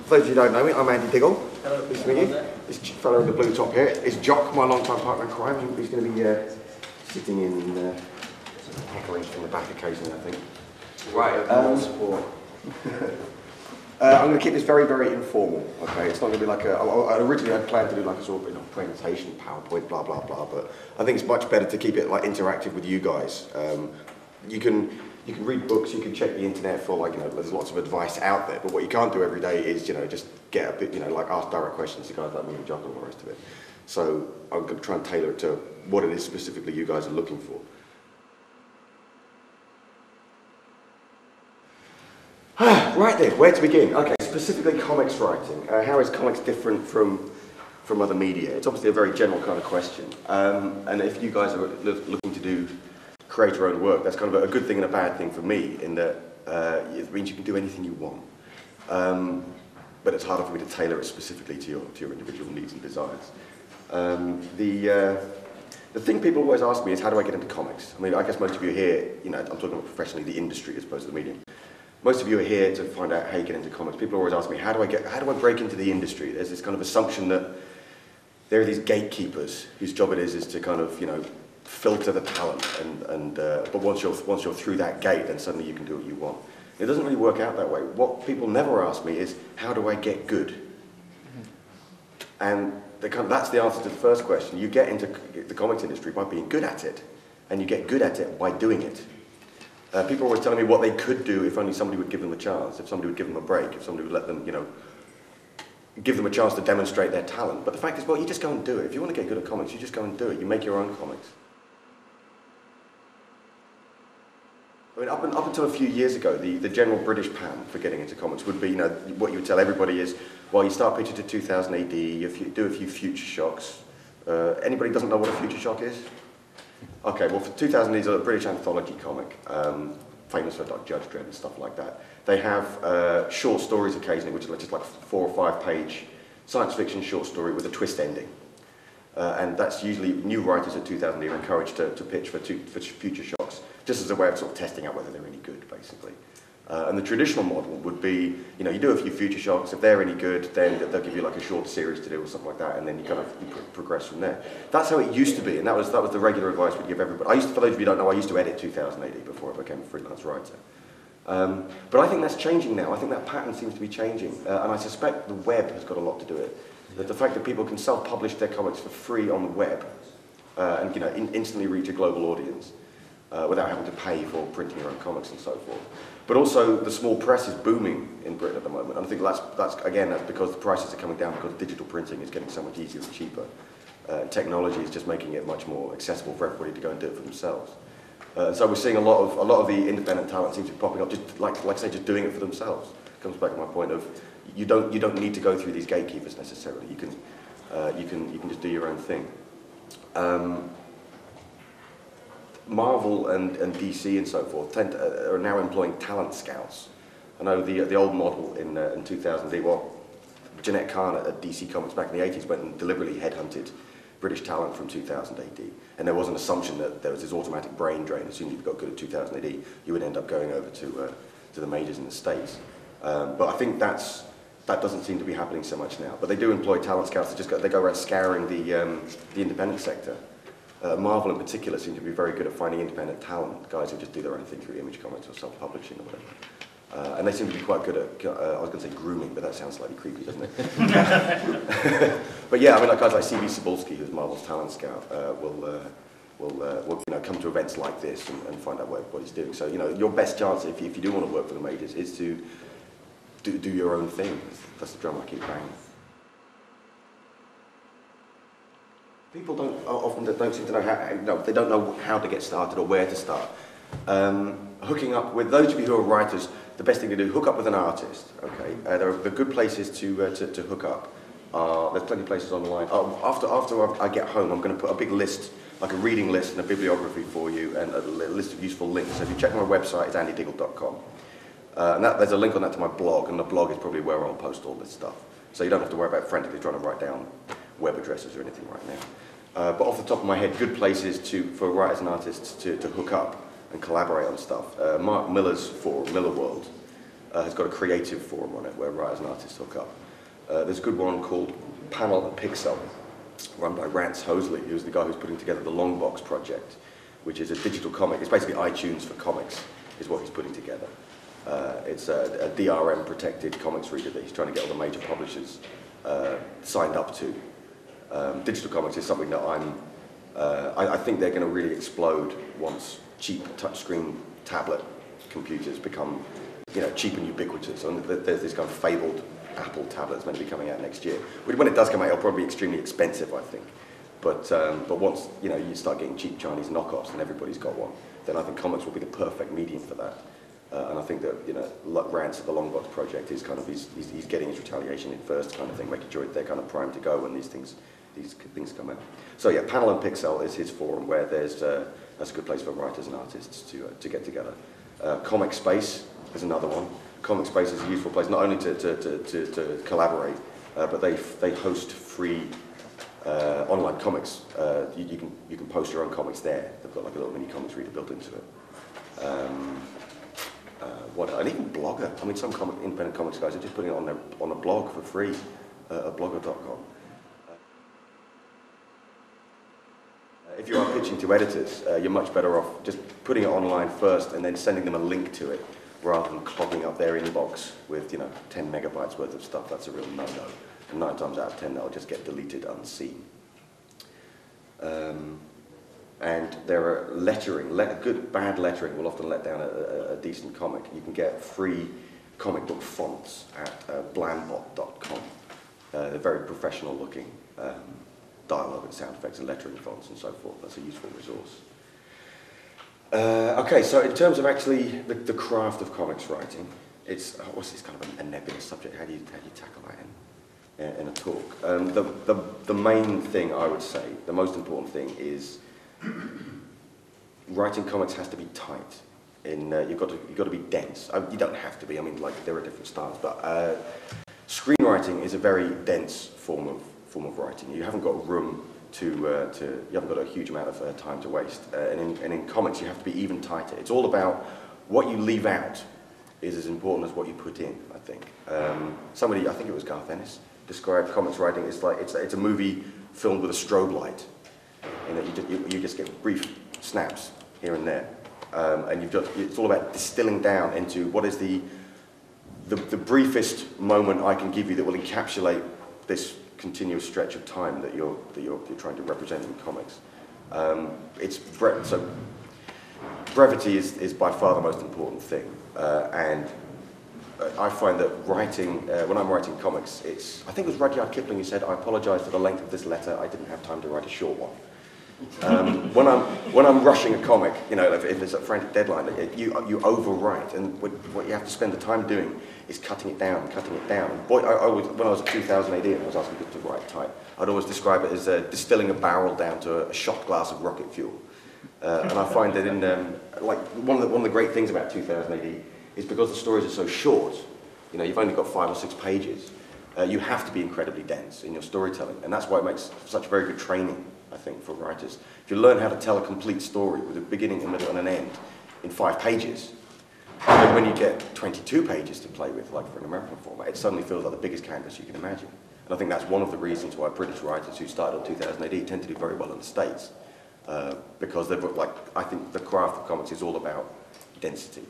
For those of you who don't know me, I'm Andy Diggle. Hello. Nice to meet you. This fellow in the blue top here is Jock, my long-time partner in crime. He's going to be sitting in heckling from the back occasionally, I think. Right. I'm going to keep this very, very informal. Okay, it's not going to be like I originally had planned to do like a sort of presentation, PowerPoint, blah blah blah. But I think it's much better to keep it like interactive with you guys. You can read books, you can check the internet for there's lots of advice out there. But what you can't do every day is just get a bit ask direct questions to guys like me and Jock and all the rest of it. So I'm going to try and tailor it to what it is specifically you guys are looking for. Right then, where to begin? Okay, specifically comics writing. How is comics different from other media? It's obviously a very general kind of question. And if you guys are looking to create your own work, that's kind of a good thing and a bad thing for me, in that it means you can do anything you want. But it's harder for me to tailor it specifically to your individual needs and desires. The thing people always ask me is, how do I get into comics? I mean, I guess most of you here, I'm talking about professionally, the industry as opposed to the medium. Most of you are here to find out how you get into comics. People always ask me, how do I break into the industry? There's this kind of assumption that there are these gatekeepers whose job it is to kind of, filter the talent, but once you're through that gate, then suddenly you can do what you want. It doesn't really work out that way. What people never ask me is, how do I get good? And that's the answer to the first question. You get into the comics industry by being good at it, and you get good at it by doing it. People are always telling me what they could do if only somebody would give them a chance, if somebody would give them a break, if somebody would let them, give them a chance to demonstrate their talent. But the fact is, well, you just go and do it. If you want to get good at comics, you just go and do it. You make your own comics. I mean, up until a few years ago, the general British plan for getting into comics would be, what you would tell everybody is, well, you start pitching to 2000 AD, you do a few future shocks. Anybody doesn't know what a future shock is? Okay, well, for 2000 AD, a British anthology comic, famous for Judge Dredd and stuff like that. They have short stories occasionally, which are just like 4 or 5 page science fiction short story with a twist ending. And that's usually new writers at 2000 AD are encouraged to pitch for future shocks, just as a way of sort of testing out whether they're any good, basically. And the traditional model would be, you do a few future shocks. If they're any good, then they'll give you like a short series to do or something like that, and then you kind of progress from there. That's how it used to be, and that was the regular advice we'd give everybody. For those of you who don't know, I used to edit 2000 AD before I became a freelance writer. But I think that's changing now. I think that pattern seems to be changing, and I suspect the web has got a lot to do with it. That the fact that people can self-publish their comics for free on the web, and instantly reach a global audience, without having to pay for printing your own comics and so forth. But also, the small press is booming in Britain at the moment. And I think that's because the prices are coming down because digital printing is getting so much easier and cheaper. Technology is just making it much more accessible for everybody to go and do it for themselves. So we're seeing a lot of the independent talent seems to be popping up, just like I say, just doing it for themselves. It comes back to my point of you don't need to go through these gatekeepers necessarily. You can just do your own thing. Marvel and DC and so forth are now employing talent scouts. I know the old model in 2000, Jeanette Kahn at DC Comics back in the 80s went and deliberately headhunted British talent from 2000 AD. And there was an assumption that there was this automatic brain drain. As soon as you got good at 2000 AD, you would end up going over to the majors in the States. But I think that doesn't seem to be happening so much now. But they do employ talent scouts. They go around scouring the independent sector. Marvel in particular seem to be very good at finding independent talent, guys who just do their own thing through Image Comics or self-publishing or whatever. And they seem to be quite good at, I was going to say grooming, but that sounds slightly creepy, doesn't it? But yeah, I mean, like guys like C.B. Cebulski, who's Marvel's talent scout, will come to events like this and find out what he's doing. So, your best chance, if you do want to work for the majors, is to do your own thing. That's the drum I keep banging. People often don't seem to know they don't know how to get started or where to start. Hooking up with those of you who are writers, the best thing to do, hook up with an artist. Okay, there are good places to hook up. There's plenty of places online. After I get home, I'm going to put a big list, like a reading list and a bibliography for you, and a list of useful links. So if you check my website, it's andydiggle.com. And there's a link on that to my blog, and the blog is probably where I'll post all this stuff. So you don't have to worry about frantically trying to write down web addresses or anything right now. But off the top of my head, good places for writers and artists to hook up and collaborate on stuff. Mark Miller's forum, Miller World, has got a creative forum on it where writers and artists hook up. There's a good one called Panel and Pixel, run by Rance Hosley, who's the guy who's putting together the Longbox project, which is a digital comic. It's basically iTunes for comics, is what he's putting together. It's a DRM-protected comics reader that he's trying to get all the major publishers signed up to. Digital comics is something that I think they're going to really explode once cheap touchscreen tablet computers become, cheap and ubiquitous. And there's this kind of fabled Apple tablet that's meant to be coming out next year. When it does come out, it'll probably be extremely expensive, I think. But once you start getting cheap Chinese knockoffs and everybody's got one, then I think comics will be the perfect medium for that. And I think that Rance at the Longbox project is kind of he's getting his retaliation in first, kind of thing, making sure they're kind of primed to go when these things come out. So yeah, Panel and Pixel is his forum where that's a good place for writers and artists to get together. Comic Space is another one. Comic Space is a useful place not only to collaborate, but they host free online comics. You can post your own comics there. They've got like a little mini comics reader built into it. And even Blogger. I mean, some independent comics guys are just putting it on a blog for free at blogger.com. If you are pitching to editors, you're much better off just putting it online first and then sending them a link to it, rather than clogging up their inbox with 10 megabytes worth of stuff. That's a real no-no. And 9 times out of 10, that'll just get deleted unseen. And there are lettering. Bad lettering will often let down a decent comic. You can get free comic book fonts at blandbot.com. They're very professional looking dialogue and sound effects and lettering fonts and so forth. That's a useful resource. Okay, so in terms of actually the craft of comics writing, it's kind of a nebulous subject. How do you tackle that in a talk? The main thing I would say, the most important thing is writing comics has to be tight. You've got to be dense. You don't have to be. I mean, like there are different styles, but screenwriting is a very dense form of writing. You haven't got room you haven't got a huge amount of time to waste. And in comics, you have to be even tighter. It's all about what you leave out is as important as what you put in, I think. Somebody, I think it was Garth Ennis, described comics writing as like it's a movie filmed with a strobe light. You just get brief snaps here and there, and it's all about distilling down into what is the briefest moment I can give you that will encapsulate this continuous stretch of time that you're trying to represent in comics. So brevity is by far the most important thing, and I find that writing, when I'm writing comics, I think it was Rudyard Kipling who said, "I apologise for the length of this letter, I didn't have time to write a short one." When I'm rushing a comic, if it's a frantic deadline, you overwrite, and what you have to spend the time doing is cutting it down. And boy, when I was at 2000 AD and I was asking people to write tight, I'd always describe it as distilling a barrel down to a shot glass of rocket fuel. And I find that one of the great things about 2000 AD is because the stories are so short, you've only got 5 or 6 pages, you have to be incredibly dense in your storytelling, and that's why it makes such very good training, I think, for writers. If you learn how to tell a complete story with a beginning, a middle, and an end in 5 pages, then when you get 22 pages to play with, like for an American format, it suddenly feels like the biggest canvas you can imagine. And I think that's one of the reasons why British writers who started in 2000 AD tend to do very well in the States, because I think the craft of comics is all about density.